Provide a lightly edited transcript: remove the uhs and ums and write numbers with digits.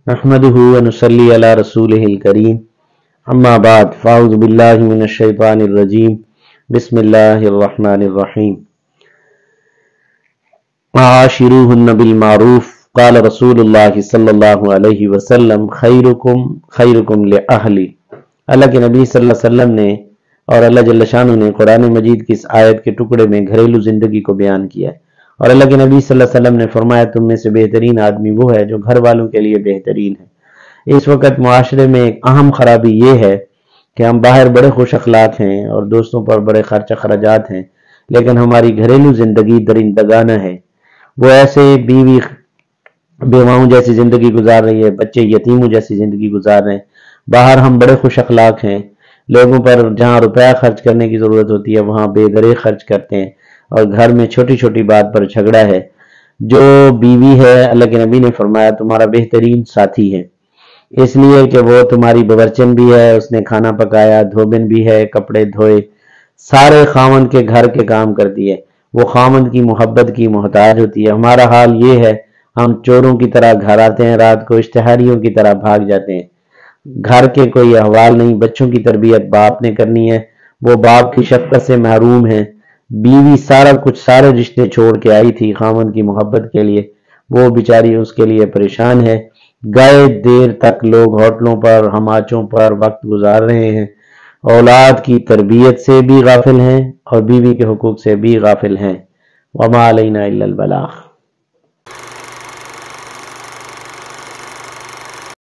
नहमदुहु व नुसल्ली अला रसूलिहिल करीम अम्मा बाद फ़अऊज़ु बिल्लाहि मिनश शैतानिर रजीम बिस्मिल्लाहिर रहमानिर रहीम आशिरूहुन्ना बिल मारूफ क़ाल रसूलुल्लाह सल्लल्लाहु अलैहि वसल्लम खैरुकुम खैरुकुम लिअहली। अल्लाह के नबी सल्लल्लाहु अलैहि वसल्लम ने और अल्लाह जल्ल शानु ने कुरान मजीद की इस आयत के टुकड़े में घरेलू जिंदगी को बयान किया है। और अल्लाह के नबी सल्लल्लाहु अलैहि वसल्लम ने फरमाया, तुम में से बेहतरीन आदमी वो है जो घर वालों के लिए बेहतरीन है। इस वक्त मुआशरे में एक अहम खराबी ये है कि हम बाहर बड़े खुश अखलाक हैं और दोस्तों पर बड़े खर्च अखराजात हैं, लेकिन हमारी घरेलू जिंदगी दरिंदगाना है। वो ऐसे बीवी बेवाओं जैसी जिंदगी गुजार रही है, बच्चे यतीमों जैसी जिंदगी गुजार रहे हैं। बाहर हम बड़े खुश अखलाक हैं, लोगों पर जहाँ रुपया खर्च करने की जरूरत होती है वहाँ बेदरे खर्च करते हैं, और घर में छोटी छोटी बात पर झगड़ा है। जो बीवी है, अल्लाह के नबी ने फरमाया, तुम्हारा बेहतरीन साथी है, इसलिए कि वो तुम्हारी बवर्चन भी है, उसने खाना पकाया, धोबिन भी है, कपड़े धोए, सारे खामंद के घर के काम करती है। वो खामंद की मोहब्बत की मोहताज होती है। हमारा हाल ये है, हम चोरों की तरह घर आते हैं, रात को इश्तिहारियों की तरह भाग जाते हैं। घर के कोई अहवाल नहीं, बच्चों की तरबियत बाप ने करनी है, वो बाप की शफकत से महरूम है। बीवी सारा कुछ, सारे रिश्ते छोड़ के आई थी खामंद की मोहब्बत के लिए, वो बेचारी उसके लिए परेशान है। गए देर तक लोग होटलों पर, हमाचों पर वक्त गुजार रहे हैं, औलाद की तरबियत से भी गाफिल हैं और बीवी के हुकूक से भी गाफिल हैं। वमा अलैना इल्लल बलाग।